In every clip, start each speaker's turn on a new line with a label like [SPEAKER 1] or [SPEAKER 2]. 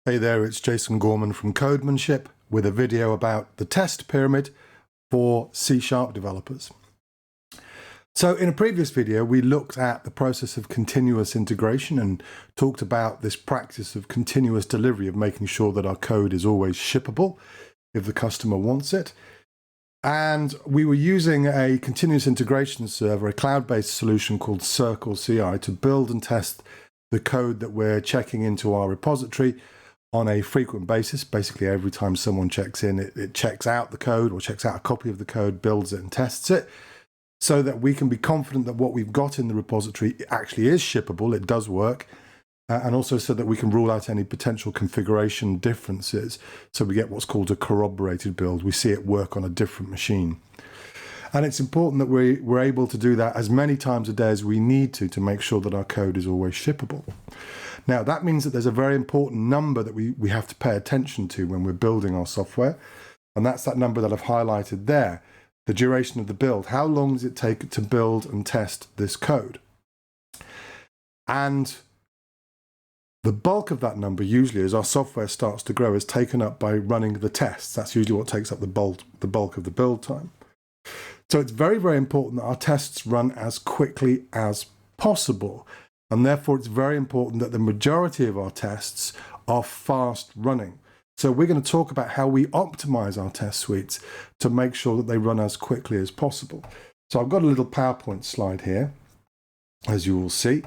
[SPEAKER 1] Hey there, it's Jason Gorman from Codemanship with a video about the test pyramid for C# developers. So in a previous video, we looked at the process of continuous integration and talked about this practice of continuous delivery, of making sure that our code is always shippable if the customer wants it. And we were using a continuous integration server, a cloud-based solution called Circle CI, to build and test the code that we're checking into our repository on a frequent basis. Basically, every time someone checks in, it checks out the code or checks out a copy of the code, builds it and tests it, so that we can be confident that what we've got in the repository actually is shippable, it does work, and also so that we can rule out any potential configuration differences. So we get what's called a corroborated build. We see it work on a different machine. And it's important that we're able to do that as many times a day as we need to make sure that our code is always shippable. Now, that means that there's a very important number that we have to pay attention to when we're building our software. And that's that number that I've highlighted there, the duration of the build. How long does it take to build and test this code? And the bulk of that number, usually, as our software starts to grow, is taken up by running the tests. That's usually what takes up the bulk of the build time. So it's very, very important that our tests run as quickly as possible. And therefore, it's very important that the majority of our tests are fast running. So we're going to talk about how we optimize our test suites to make sure that they run as quickly as possible. So I've got a little PowerPoint slide here, as you will see.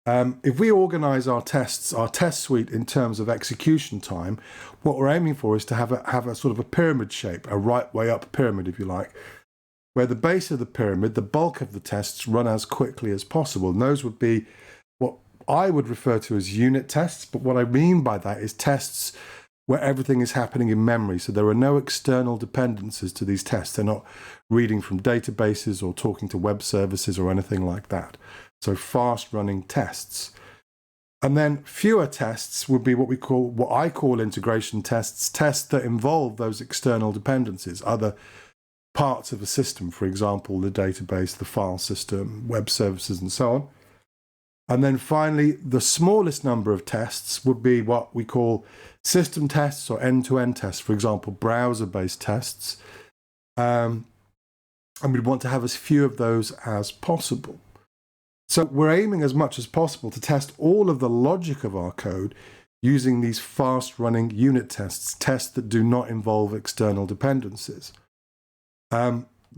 [SPEAKER 1] If we organize our test suite in terms of execution time, what we're aiming for is to have a sort of a pyramid shape, a right way up pyramid, if you like, where the base of the pyramid, the bulk of the tests, run as quickly as possible. And those would be what I would refer to as unit tests, but what I mean by that is tests where everything is happening in memory. So there are no external dependencies to these tests. They're not reading from databases or talking to web services or anything like that. So fast running tests. And then fewer tests would be what I call integration tests, tests that involve those external dependencies, other parts of a system, for example, the database, the file system, web services, and so on. And then finally, the smallest number of tests would be what we call system tests or end-to-end tests, for example, browser-based tests. And we'd want to have as few of those as possible. So we're aiming as much as possible to test all of the logic of our code using these fast-running unit tests, tests that do not involve external dependencies.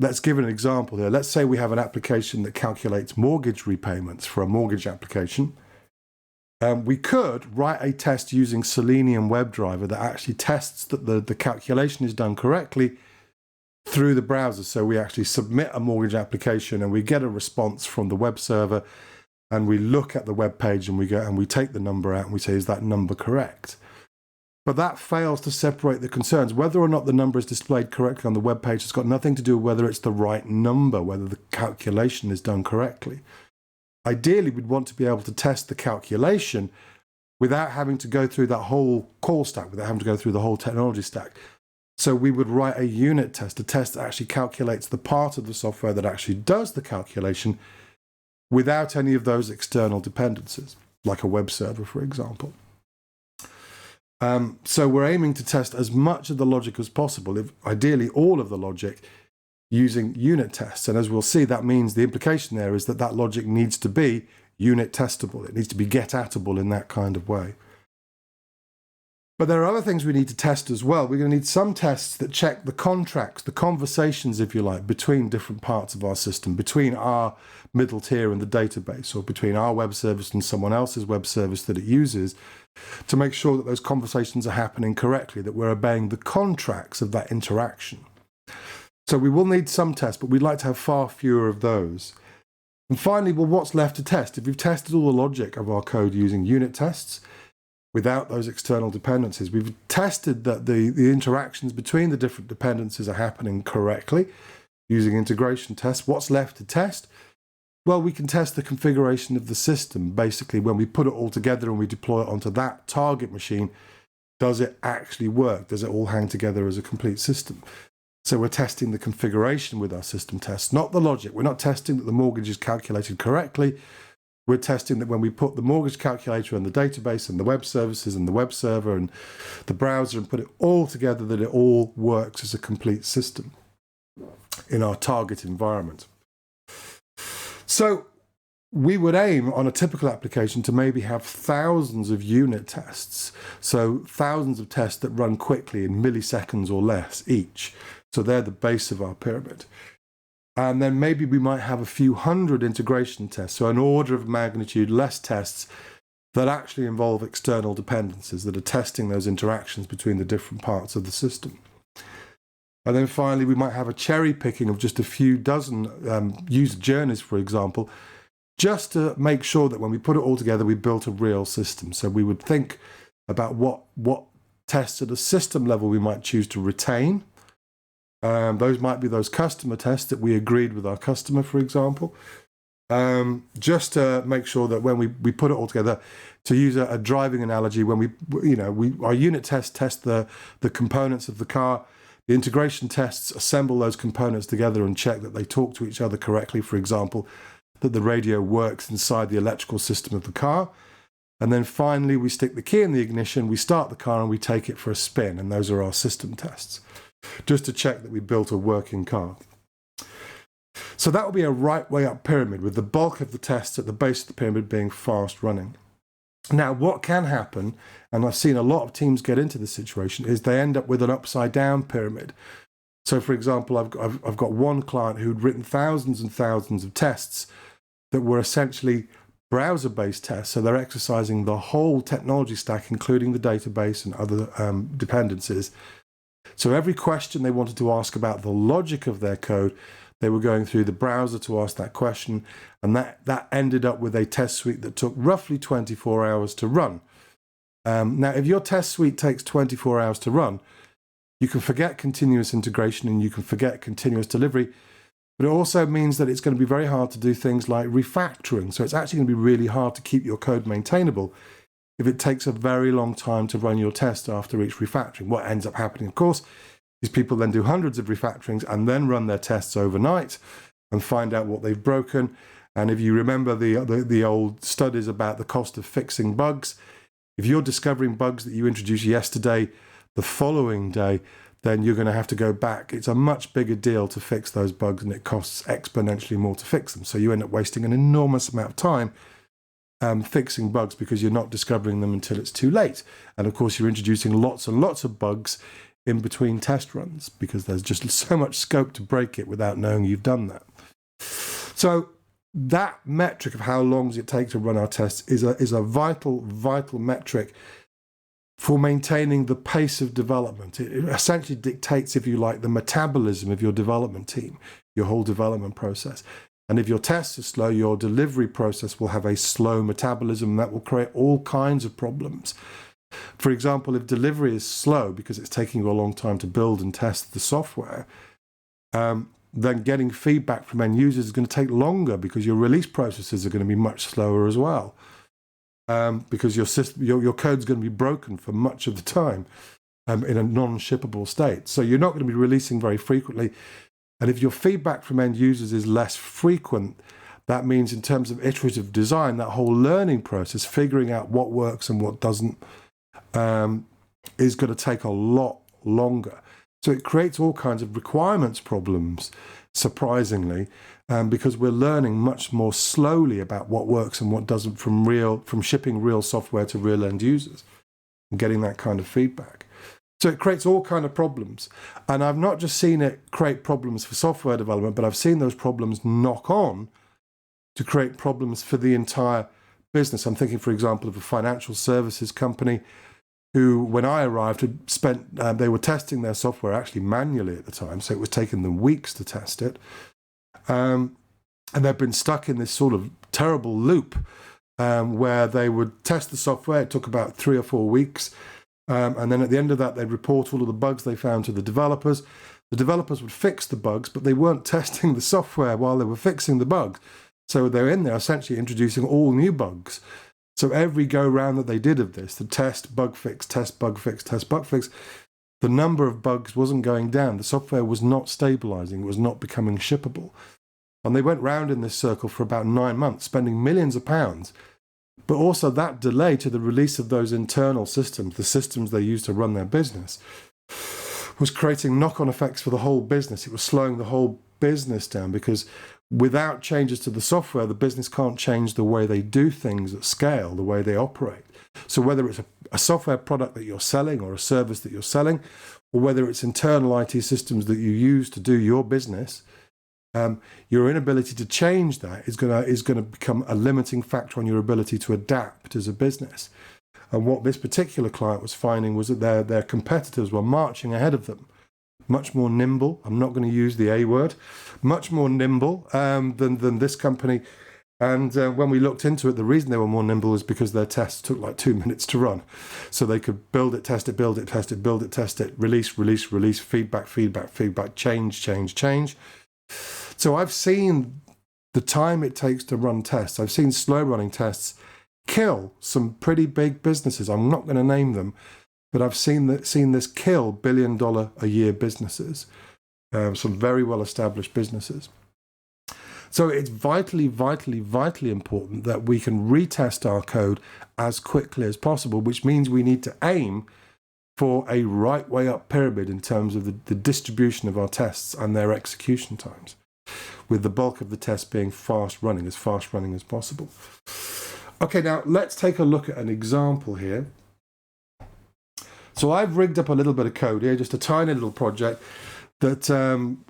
[SPEAKER 1] Let's give an example here. Let's say we have an application that calculates mortgage repayments for a mortgage application. We could write a test using Selenium WebDriver that actually tests that the calculation is done correctly through the browser. So we actually submit a mortgage application and we get a response from the web server, and we look at the web page and we take the number out and we say, is that number correct? But that fails to separate the concerns. Whether or not the number is displayed correctly on the web page has got nothing to do with whether it's the right number, whether the calculation is done correctly. Ideally, we'd want to be able to test the calculation without having to go through that whole call stack, without having to go through the whole technology stack. So we would write a unit test, a test that actually calculates the part of the software that actually does the calculation without any of those external dependencies, like a web server, for example. So we're aiming to test as much of the logic as possible, ideally all of the logic, using unit tests. And as we'll see, that means the implication there is that that logic needs to be unit testable. It needs to be get-atable in that kind of way. But there are other things we need to test as well. We're going to need some tests that check the contracts, the conversations, if you like, between different parts of our system, between our middle tier and the database, or between our web service and someone else's web service that it uses, to make sure that those conversations are happening correctly, that we're obeying the contracts of that interaction. So we will need some tests, but we'd like to have far fewer of those. And finally, well, what's left to test? If we've tested all the logic of our code using unit tests, without those external dependencies, we've tested that the interactions between the different dependencies are happening correctly using integration tests. What's left to test? Well, we can test the configuration of the system. Basically, when we put it all together and we deploy it onto that target machine, does it actually work? Does it all hang together as a complete system? So we're testing the configuration with our system tests, not the logic. We're not testing that the mortgage is calculated correctly. we're testing that when we put the mortgage calculator and the database and the web services and the web server and the browser and put it all together, that it all works as a complete system in our target environment. So we would aim on a typical application to maybe have thousands of unit tests. So thousands of tests that run quickly in milliseconds or less each. So they're the base of our pyramid. And then maybe we might have a few hundred integration tests, so an order of magnitude less tests that actually involve external dependencies that are testing those interactions between the different parts of the system. And then finally, we might have a cherry picking of just a few dozen user journeys, for example, just to make sure that when we put it all together, we built a real system. So we would think about what tests at a system level we might choose to retain. Those might be those customer tests that we agreed with our customer, for example, just to make sure that when we put it all together, to use a driving analogy, when our unit tests test the components of the car, the integration tests assemble those components together and check that they talk to each other correctly, for example, that the radio works inside the electrical system of the car. And then finally, we stick the key in the ignition, we start the car and we take it for a spin. And those are our system tests, just to check that we built a working car. So that will be a right way up pyramid, with the bulk of the tests at the base of the pyramid being fast running. Now, what can happen, and I've seen a lot of teams get into this situation, is they end up with an upside down pyramid. So for example, I've got one client who'd written thousands and thousands of tests that were essentially browser-based tests. So they're exercising the whole technology stack, including the database and other dependencies. So every question they wanted to ask about the logic of their code, they were going through the browser to ask that question. And that ended up with a test suite that took roughly 24 hours to run. Now, if your test suite takes 24 hours to run, you can forget continuous integration and you can forget continuous delivery. But it also means that it's going to be very hard to do things like refactoring. So it's actually going to be really hard to keep your code maintainable if it takes a very long time to run your test after each refactoring. What ends up happening, of course, is people then do hundreds of refactorings and then run their tests overnight and find out what they've broken. And if you remember the old studies about the cost of fixing bugs, if you're discovering bugs that you introduced yesterday, the following day, then you're going to have to go back. It's a much bigger deal to fix those bugs and it costs exponentially more to fix them. So you end up wasting an enormous amount of time fixing bugs because you're not discovering them until it's too late. And of course, you're introducing lots and lots of bugs in between test runs because there's just so much scope to break it without knowing you've done that. So that metric of how long does it take to run our tests is a vital metric for maintaining the pace of development. It essentially dictates, if you like, the metabolism of your development team, your whole development process. And if your tests are slow, your delivery process will have a slow metabolism that will create all kinds of problems. For example, if delivery is slow because it's taking you a long time to build and test the software, then getting feedback from end users is going to take longer because your release processes are going to be much slower as well. Because your code's going to be broken for much of the time in a non-shippable state. So you're not going to be releasing very frequently. And if your feedback from end users is less frequent, that means in terms of iterative design, that whole learning process, figuring out what works and what doesn't, is going to take a lot longer. So it creates all kinds of requirements problems, surprisingly, because we're learning much more slowly about what works and what doesn't from shipping real software to real end users and getting that kind of feedback. So it creates all kinds of problems. And I've not just seen it create problems for software development, but I've seen those problems knock on to create problems for the entire business. I'm thinking, for example, of a financial services company who, when I arrived, had spent, they were testing their software actually manually at the time, so it was taking them weeks to test it. And they've been stuck in this sort of terrible loop where they would test the software. It took about 3 or 4 weeks. And then at the end of that, they'd report all of the bugs they found to the developers. The developers would fix the bugs, but they weren't testing the software while they were fixing the bugs. So they're in there essentially introducing all new bugs. So every go round that they did of this, the test, bug fix, test, bug fix, test, bug fix, the number of bugs wasn't going down. The software was not stabilizing. It was not becoming shippable. And they went round in this circle for about 9 months, spending millions of pounds. But also that delay to the release of those internal systems, the systems they use to run their business, was creating knock-on effects for the whole business. It was slowing the whole business down, because without changes to the software, the business can't change the way they do things at scale, the way they operate. So whether it's a software product that you're selling or a service that you're selling, or whether it's internal IT systems that you use to do your business, your inability to change that is going to become a limiting factor on your ability to adapt as a business. And what this particular client was finding was that their competitors were marching ahead of them, much more nimble. I'm not going to use the A word, much more nimble than this company. And when we looked into it, the reason they were more nimble is because their tests took like 2 minutes to run. So they could build it, test it, build it, test it, build it, test it, release, feedback, change. So I've seen the time it takes to run tests. I've seen slow running tests kill some pretty big businesses. I'm not going to name them, but I've seen this kill $1 billion a year businesses, some very well established businesses. So it's vitally important that we can retest our code as quickly as possible, which means we need to aim for a right way up pyramid in terms of the distribution of our tests and their execution times, with the bulk of the tests being fast running as possible. Okay, now let's take a look at an example here. So I've rigged up a little bit of code here, just a tiny little project that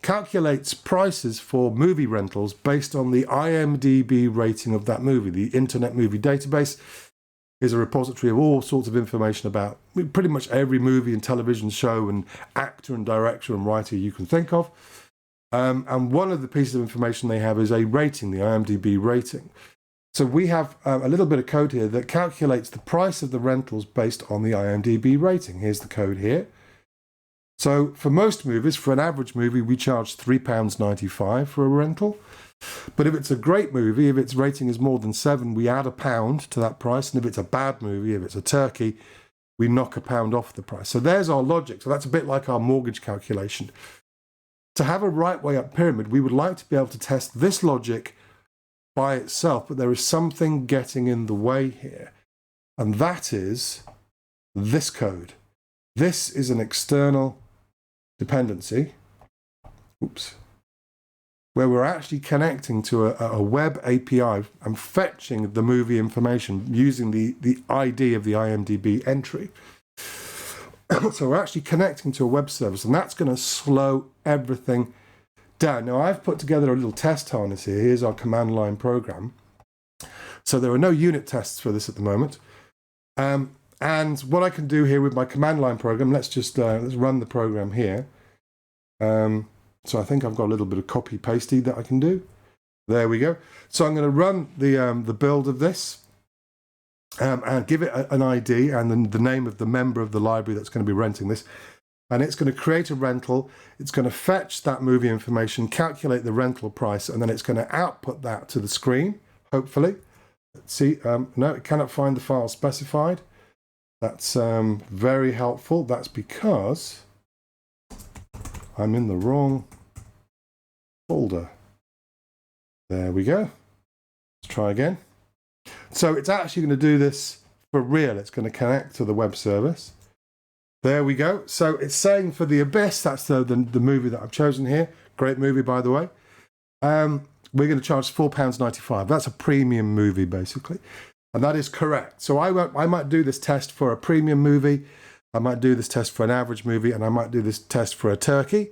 [SPEAKER 1] calculates prices for movie rentals based on the IMDb rating of that movie. The Internet Movie Database is a repository of all sorts of information about pretty much every movie and television show and actor and director and writer you can think of. And one of the pieces of information they have is a rating, the IMDb rating. So we have a little bit of code here that calculates the price of the rentals based on the IMDb rating. Here's the code here. So for most movies, for an average movie, we charge £3.95 for a rental. But if it's a great movie, if its rating is more than 7, we add £1 to that price. And if it's a bad movie, if it's a turkey, we knock £1 off the price. So there's our logic. So that's a bit like our mortgage calculation. To have a right way up pyramid, we would like to be able to test this logic by itself, but there is something getting in the way here. And that is this code. This is an external dependency, where we're actually connecting to a web API and fetching the movie information using the ID of the IMDb entry. So we're actually connecting to a web service, and that's going to slow everything down. Now, I've put together a little test harness here. Here's our command line program. So there are no unit tests for this at the moment. And what I can do here with my command line program, let's run the program here. So I think I've got a little bit of copy pasty that I can do. There we go. So I'm going to run the build of this and give it an ID and then the name of the member of the library that's going to be renting this. And it's going to create a rental. It's going to fetch that movie information, calculate the rental price, and then it's going to output that to the screen, hopefully. Let's see. No, it cannot find the file specified. That's very helpful. That's because I'm in the wrong folder. There we go. Let's try again. So it's actually going to do this for real. It's going to connect to the web service. There we go. So it's saying for The Abyss, that's the movie that I've chosen here. Great movie, by the way. We're going to charge £4.95. That's a premium movie, basically. And that is correct. So I might do this test for a premium movie. I might do this test for an average movie. And I might do this test for a turkey.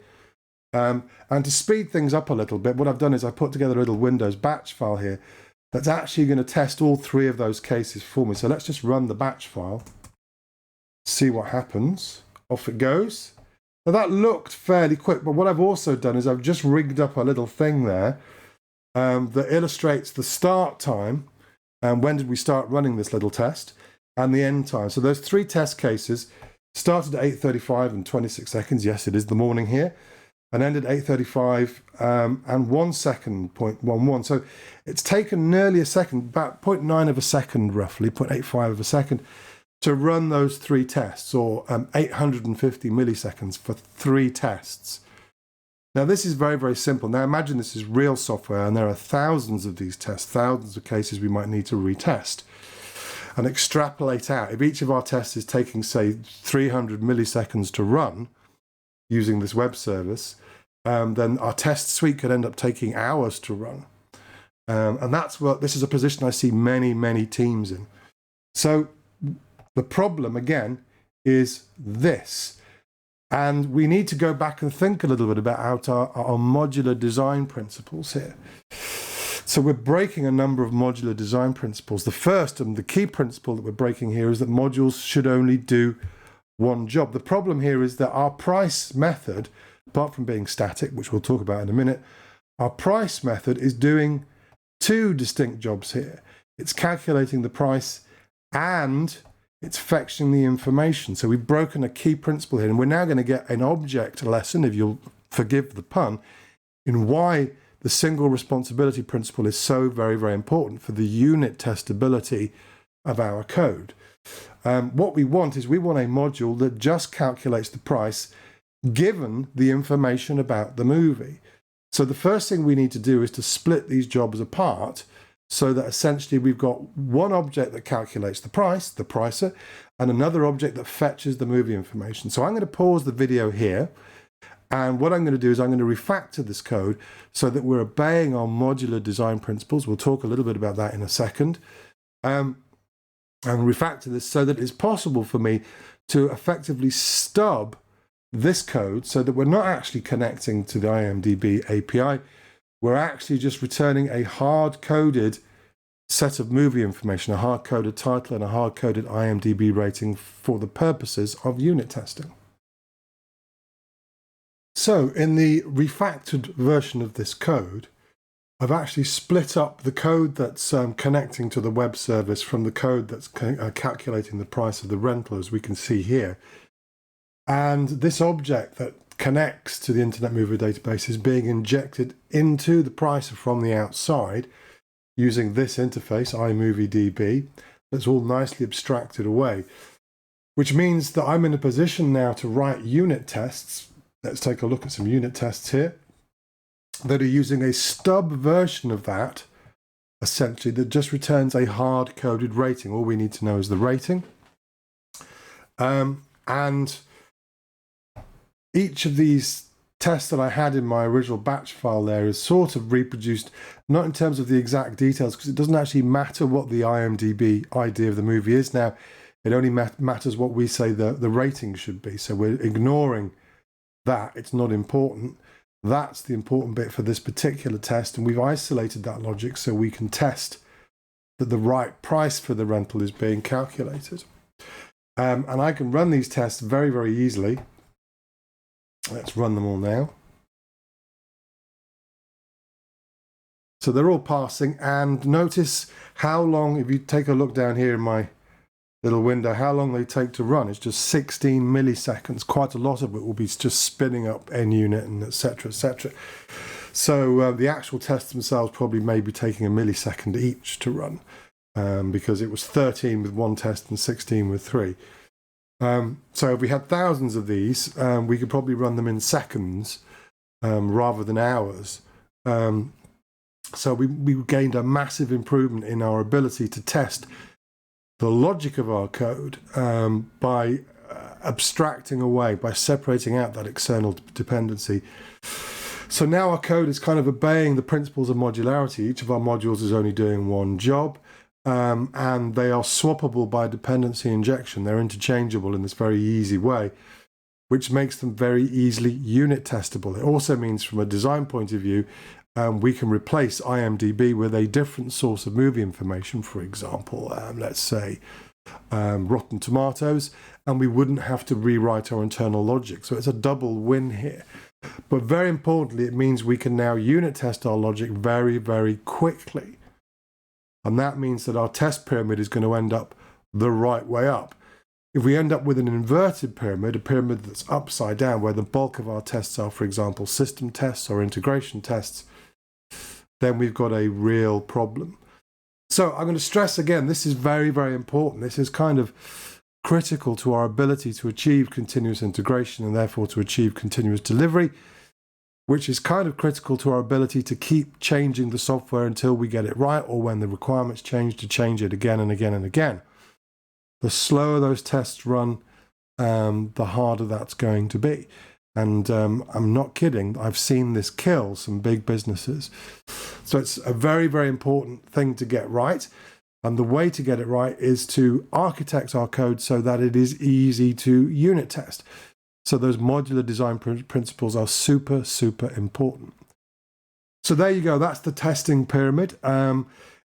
[SPEAKER 1] And to speed things up a little bit, what I've done is I put together a little Windows batch file here that's actually going to test all 3 of those cases for me. So let's just run the batch file. See what happens. Off it goes. Now that looked fairly quick, but what I've also done is I've just rigged up a little thing there that illustrates the start time and when did we start running this little test and the end time. So those 3 test cases started at 8:35 and 26 seconds. Yes, it is the morning here. And ended at 8:35 and 1 second, 0.11. So it's taken nearly a second, about 0.9 of a second roughly, 0.85 of a second, to run those 3 tests, or 850 milliseconds for 3 tests. Now, this is very, very simple. Now, imagine this is real software, and there are thousands of these tests, thousands of cases we might need to retest. And extrapolate out. If each of our tests is taking, say, 300 milliseconds to run using this web service, then our test suite could end up taking hours to run. And this is a position I see many, many teams in. So the problem, again, is this. And we need to go back and think a little bit about our modular design principles here. So we're breaking a number of modular design principles. The first and the key principle that we're breaking here is that modules should only do one job. The problem here is that our price method, apart from being static, which we'll talk about in a minute, our price method is doing two distinct jobs here. It's calculating the price and it's fetching the information. So we've broken a key principle here, and we're now going to get an object lesson, if you'll forgive the pun, in why the single responsibility principle is so very, very important for the unit testability of our code. What we want is we want a module that just calculates the price given the information about the movie. So the first thing we need to do is to split these jobs apart so that essentially we've got one object that calculates the price, the pricer, and another object that fetches the movie information. So I'm going to pause the video here. And what I'm going to do is I'm going to refactor this code so that we're obeying our modular design principles. We'll talk a little bit about that in a second. And refactor this so that it's possible for me to effectively stub this code so that we're not actually connecting to the IMDb API. We're actually just returning a hard-coded set of movie information, a hard-coded title and a hard-coded IMDb rating for the purposes of unit testing. So in the refactored version of this code, I've actually split up the code that's connecting to the web service from the code that's calculating the price of the rental, as we can see here. And this object that connects to the Internet Movie Database is being injected into the pricer from the outside using this interface, iMovieDB, that's all nicely abstracted away, which means that I'm in a position now to write unit tests. Let's take a look at some unit tests here that are using a stub version of that, essentially, that just returns a hard-coded rating. All we need to know is the rating. And each of these tests that I had in my original batch file there is sort of reproduced, not in terms of the exact details, because it doesn't actually matter what the IMDb ID of the movie is now. It only matters what we say the rating should be. So we're ignoring that. It's not important. That's the important bit for this particular test, and we've isolated that logic so we can test that the right price for the rental is being calculated. And I can run these tests very, very easily. Let's run them all now. So they're all passing, and notice how long, if you take a look down here in my little window, how long they take to run. It's just 16 milliseconds. Quite a lot of it will be just spinning up NUnit and etc, etc. So the actual tests themselves probably may be taking a millisecond each to run, because it was 13 with one test and 16 with three. So if we had thousands of these, we could probably run them in seconds rather than hours. So we gained a massive improvement in our ability to test the logic of our code by abstracting away, by separating out that external dependency. So now our code is kind of obeying the principles of modularity. Each of our modules is only doing one job, and they are swappable by dependency injection. They're interchangeable in this very easy way, which makes them very easily unit testable. It also means, from a design point of view, we can replace IMDb with a different source of movie information, for example, let's say Rotten Tomatoes, and we wouldn't have to rewrite our internal logic. So it's a double win here. But very importantly, it means we can now unit test our logic very, very quickly. And that means that our test pyramid is going to end up the right way up. If we end up with an inverted pyramid, a pyramid that's upside down, where the bulk of our tests are, for example, system tests or integration tests, then we've got a real problem. So I'm going to stress again, this is very, very important. This is kind of critical to our ability to achieve continuous integration and therefore to achieve continuous delivery. which is kind of critical to our ability to keep changing the software until we get it right, or when the requirements change, to change it again and again and again. The slower those tests run, the harder that's going to be. And I'm not kidding. I've seen this kill some big businesses. So it's a very, very important thing to get right. And the way to get it right is to architect our code so that it is easy to unit test. So those modular design principles are super, super important. So there you go. That's the testing pyramid.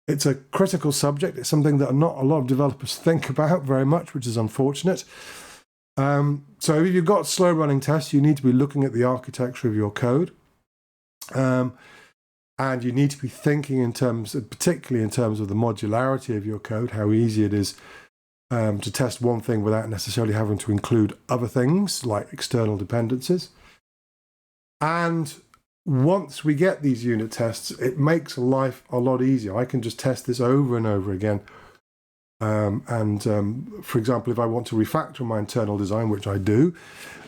[SPEAKER 1] It's a critical subject. It's something that not a lot of developers think about very much, which is unfortunate. So if you've got slow running tests, you need to be looking at the architecture of your code. And you need to be thinking in terms, particularly in terms of the modularity of your code, how easy it is to test one thing without necessarily having to include other things like external dependencies. And once we get these unit tests, it makes life a lot easier. I can just test this over and over again. For example, if I want to refactor my internal design, which I do,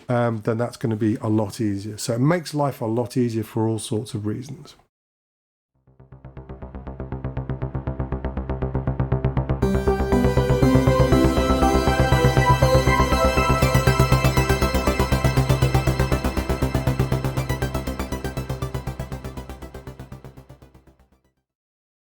[SPEAKER 1] then that's going to be a lot easier. So it makes life a lot easier for all sorts of reasons.